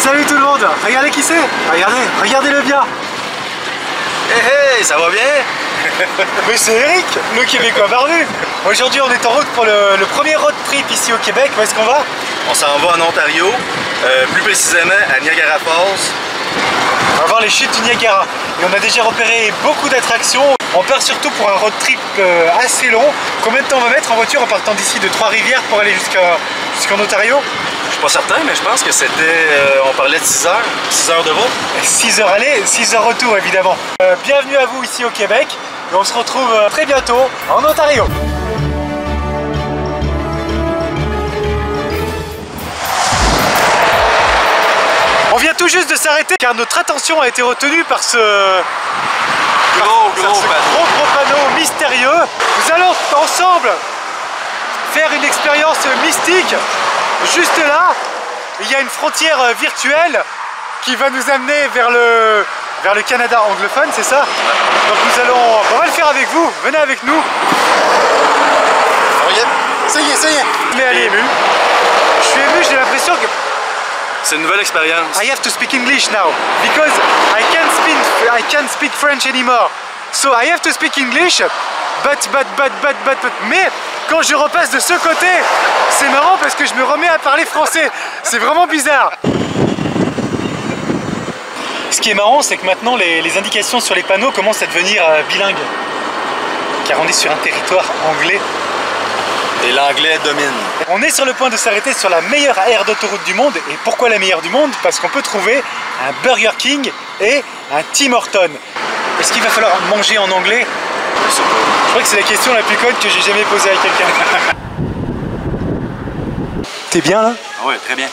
Salut tout le monde, regardez qui c'est. Regardez-le bien. Hey, ça va bien? Mais c'est Eric, le Québécois barbu. Aujourd'hui on est en route pour le premier road trip ici au Québec. Où est-ce qu'on va? On s'en va en Ontario, plus précisément à Niagara Falls. On va voir les chutes du Niagara. Et on a déjà repéré beaucoup d'attractions. On part surtout pour un road trip assez long. Combien de temps on va mettre en voiture en partant d'ici de Trois-Rivières pour aller jusqu'en Ontario? Je suis pas certain, mais je pense que c'était... on parlait de 6 heures. 6 heures de route. 6 heures aller, 6 heures retour évidemment. Bienvenue à vous ici au Québec. Et on se retrouve très bientôt en Ontario. On vient tout juste de s'arrêter car notre attention a été retenue par ce gros panneau mystérieux. Nous allons ensemble faire une expérience mystique. Juste là, il y a une frontière virtuelle qui va nous amener vers le Canada anglophone, c'est ça? Donc on va le faire avec vous, venez avec nous. Ça y est. Mais elle est émue. Je suis ému, j'ai l'impression que... C'est une nouvelle expérience. I have to speak English now because I can't speak French anymore. So I have to speak English, but. Mais quand je repasse de ce côté, c'est marrant parce que je me remets à parler français. C'est vraiment bizarre. Ce qui est marrant, c'est que maintenant les indications sur les panneaux commencent à devenir bilingues. Car on est sur un territoire anglais. Et l'anglais domine. On est sur le point de s'arrêter sur la meilleure aire d'autoroute du monde. Et pourquoi la meilleure du monde? Parce qu'on peut trouver un Burger King et un Tim Hortons. Est-ce qu'il va falloir manger en anglais? Je crois que c'est la question la plus conne que j'ai jamais posée à quelqu'un. T'es bien là? Ah ouais, très bien.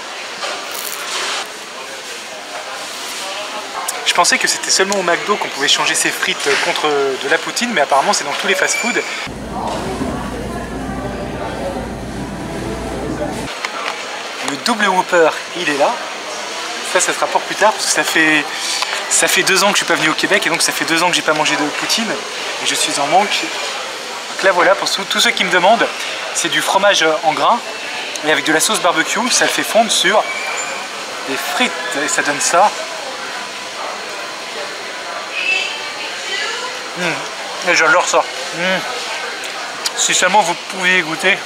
Je pensais que c'était seulement au McDo qu'on pouvait changer ses frites contre de la poutine, mais apparemment c'est dans tous les fast-food. Le double Whopper, il est là. Ça sera pour plus tard parce que ça fait 2 ans que je suis pas venu au Québec et donc ça fait 2 ans que j'ai pas mangé de poutine et je suis en manque. Donc là voilà, pour tous ceux qui me demandent, c'est du fromage en grains et avec de la sauce barbecue, ça le fait fondre sur des frites et ça donne ça. Et j'adore ça. Si seulement vous pouviez goûter.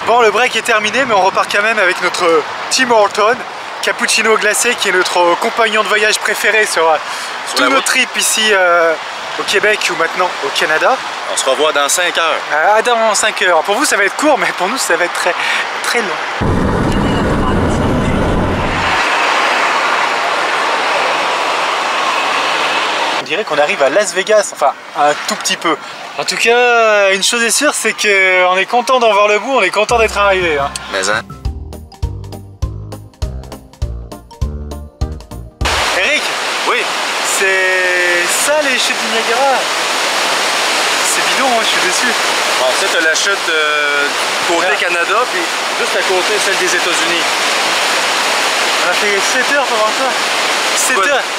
Bon, le break est terminé, mais on repart quand même avec notre Tim Hortons cappuccino glacé, qui est notre compagnon de voyage préféré sur tous nos trips ici au Québec ou maintenant au Canada. On se revoit dans 5 heures. Dans 5 heures. Pour vous, ça va être court, mais pour nous, ça va être très, très long. On dirait qu'on arrive à Las Vegas, enfin un tout petit peu. En tout cas, une chose est sûre, c'est qu'on est content d'en voir le bout, on est content d'être arrivé. Hein. Mais hein. Eric? Oui. C'est ça les chutes du Niagara? C'est bidon, hein, je suis déçu. Bon, ça, t'as la chute côté Canada, puis juste à côté celle des États-Unis. On a fait 7 heures pour voir ça.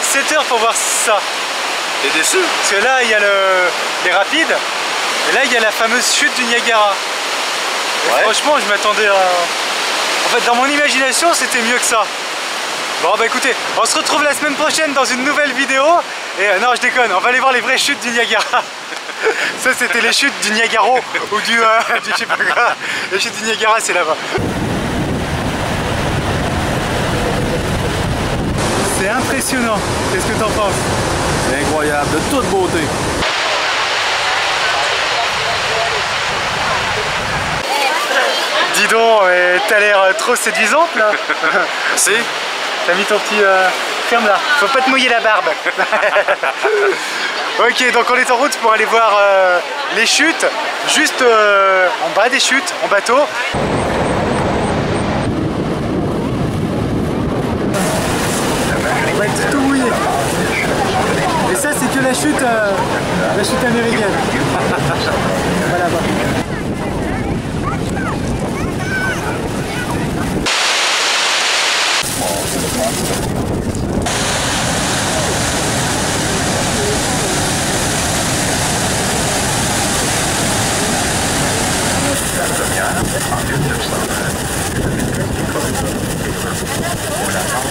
7 heures pour voir ça. T'es déçu? Parce que là, il y a les rapides, et là, il y a la fameuse chute du Niagara. Et ouais. Franchement, je m'attendais à... En fait, dans mon imagination, c'était mieux que ça. Bon, bah écoutez, on se retrouve la semaine prochaine dans une nouvelle vidéo. Et non, je déconne, on va aller voir les vraies chutes du Niagara. Ça, c'était les chutes du Niagara ou du je sais pas quoi. Les chutes du Niagara, c'est là-bas. C'est impressionnant. Qu'est-ce que t'en penses? C'est incroyable, de toute beauté. Dis donc, t'as l'air trop séduisante là. Merci. T'as mis ton petit... ferme là, faut pas te mouiller la barbe. Ok, donc on est en route pour aller voir les chutes, juste en bas des chutes, en bateau. On va être tout mouillé. Et ça, c'est que la chute américaine. Voilà, bah. En 1920, le 24 Hola.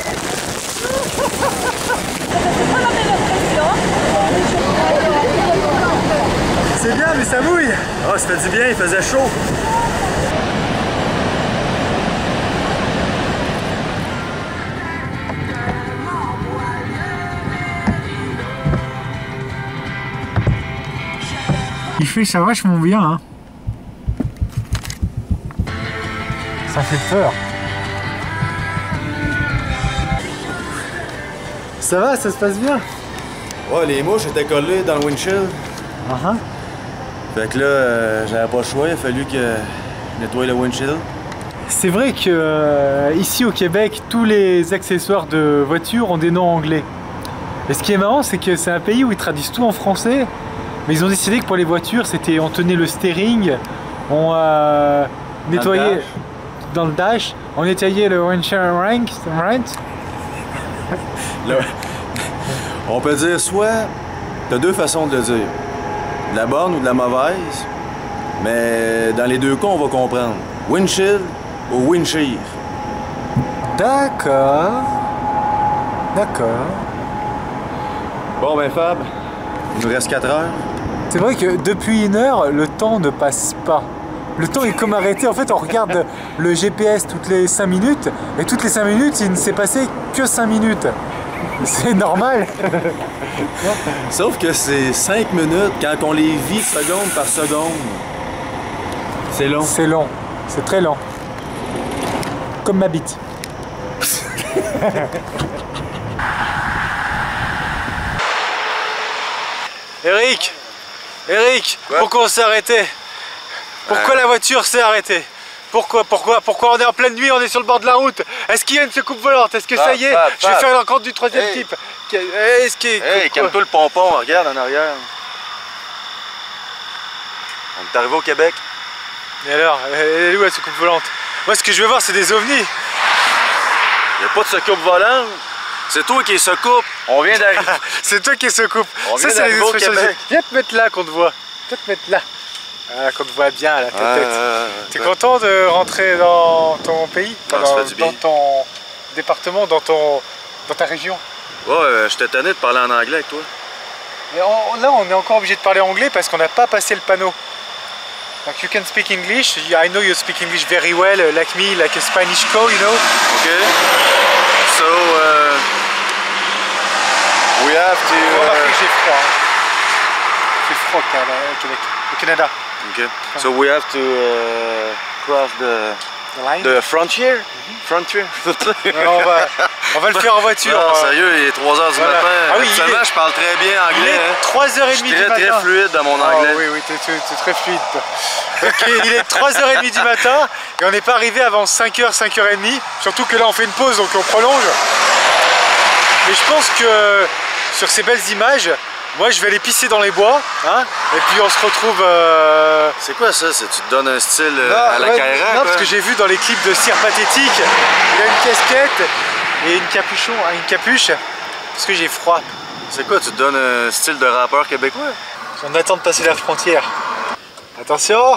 Ah, ça fait du bien, il faisait chaud. Il fait ça vachement bien, hein. Ça fait peur. Ça va, ça se passe bien? Ouais, les mouches étaient collées dans le windshield. Fait que là, j'avais pas le choix, il a fallu que je nettoie le windshield. C'est vrai que ici au Québec, tous les accessoires de voiture ont des noms anglais. Et ce qui est marrant, c'est que c'est un pays où ils traduisent tout en français, mais ils ont décidé que pour les voitures, c'était on tenait le steering, on nettoyait dans le dash, on nettoyait le windshield rank. On peut dire soit, t'as deux façons de le dire, de la bonne ou de la mauvaise, mais dans les deux cas, on va comprendre. Windshield ou windshear. D'accord. D'accord. Bon ben Fab, il nous reste 4 heures. C'est vrai que depuis 1 heure, le temps ne passe pas. Le temps est comme arrêté. En fait, on regarde le GPS toutes les 5 minutes, et toutes les 5 minutes, il ne s'est passé que 5 minutes. C'est normal. Sauf que c'est 5 minutes quand on les vit seconde par seconde. C'est long. C'est long. C'est très lent. Comme ma bite. Eric, Quoi? pourquoi on s'est arrêté? Pourquoi la voiture s'est arrêtée? Pourquoi on est en pleine nuit, on est sur le bord de la route? Est-ce qu'il y a une secoupe volante? Est-ce que ça y est? Je vais faire une rencontre du 3e type. Est-ce qu'il Hey, calme-toi le pompon, regarde en arrière. On est arrivé au Québec. Et alors, elle est où la secoupe volante? Moi, ce que je veux voir, c'est des ovnis. Il n'y a pas de secoupe volante. C'est toi qui es secoupe. On vient d'arriver. C'est toi qui es secoupe. On vient Ça, c'est les d'arriver au expressions. Québec. Viens te mettre là qu'on te voit. Viens te mettre là. Ah, qu'on te voit bien à la tête. T'es content de rentrer dans ton pays? Ah, ça fait du bien. Dans ton département, dans ta région? Ouais, j'étais tanné de parler en anglais avec toi. Mais là, on est encore obligé de parler anglais parce qu'on n'a pas passé le panneau. Donc, you can speak English. I know you speak English very well, like me, like a Spanish cow, you know. Okay. So, we have to. On va j'ai froid. Hein. C'est froid au Québec, au Canada. Okay. So we have to cross the frontier. Frontier. Alors, on va le faire en voiture. Non, sérieux, il est 3h du matin. Ah oui, actuellement, je parle très bien anglais. Il est 3h30 du matin. Je suis très fluide dans mon anglais. Oh, oui, t'es très fluide. Okay, il est 3h30 du matin et on n'est pas arrivé avant 5h, 5h30. Surtout que là, on fait une pause, donc on prolonge. Mais je pense que sur ces belles images, moi je vais aller pisser dans les bois, hein, et puis on se retrouve... C'est quoi ça? Tu te donnes un style à la Kaira? Non, parce que j'ai vu dans les clips de Cire Pathétique, il a une casquette et une capuche, parce que j'ai froid. C'est quoi? Tu te donnes un style de rappeur québécois? On attend de passer la frontière. Attention!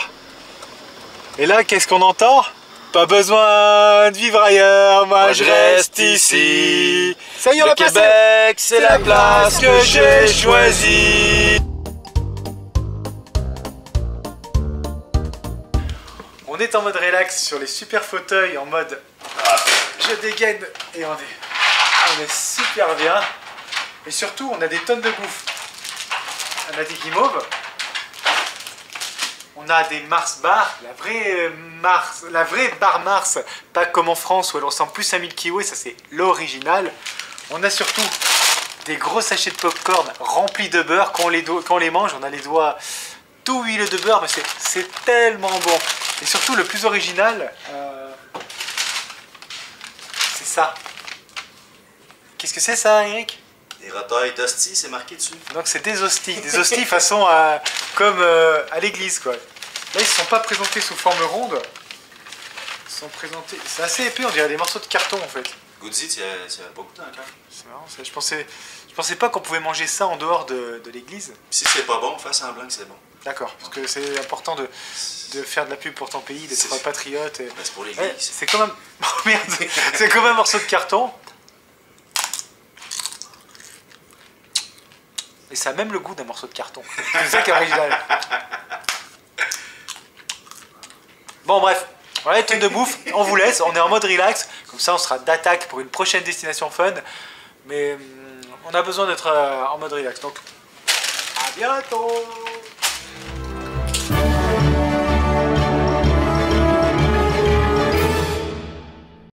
Et là, qu'est-ce qu'on entend? Pas besoin de vivre ailleurs, moi je reste ici. Ça y est, on a passé. Québec, c'est la place que j'ai choisie. On est en mode relax sur les super fauteuils, en mode je dégaine et on est super bien. Et surtout, on a des tonnes de bouffe. On a des guimauves. On a des Mars Bar, la vraie bar Mars, pas comme en France où elle ressemble plus à Milky Way, ça c'est l'original. On a surtout des gros sachets de popcorn remplis de beurre. Quand on les mange, on a les doigts tout huileux de beurre, mais c'est tellement bon. Et surtout, le plus original, c'est ça. Qu'est-ce que c'est ça, Eric? Des retailles d'hosties, c'est marqué dessus. Donc c'est des hosties façon comme à l'église quoi. Là ils ne sont pas présentés sous forme ronde, ils sont présentés, c'est assez épais, on dirait des morceaux de carton en fait. Goody, tu as pas goûté encore. C'est marrant ça, je pensais pas qu'on pouvait manger ça en dehors de l'église. Si c'est pas bon, fais semblant que c'est bon. D'accord, parce que c'est important de faire de la pub pour ton pays, d'être patriote. Et... C'est pour l'église. C'est comme un... Oh, merde. C'est comme un morceau de carton. Et ça a même le goût d'un morceau de carton. C'est ça qui est original. Bon bref, voilà les tonnes de bouffe, on vous laisse, on est en mode relax, comme ça on sera d'attaque pour une prochaine destination fun, mais on a besoin d'être en mode relax, donc à bientôt.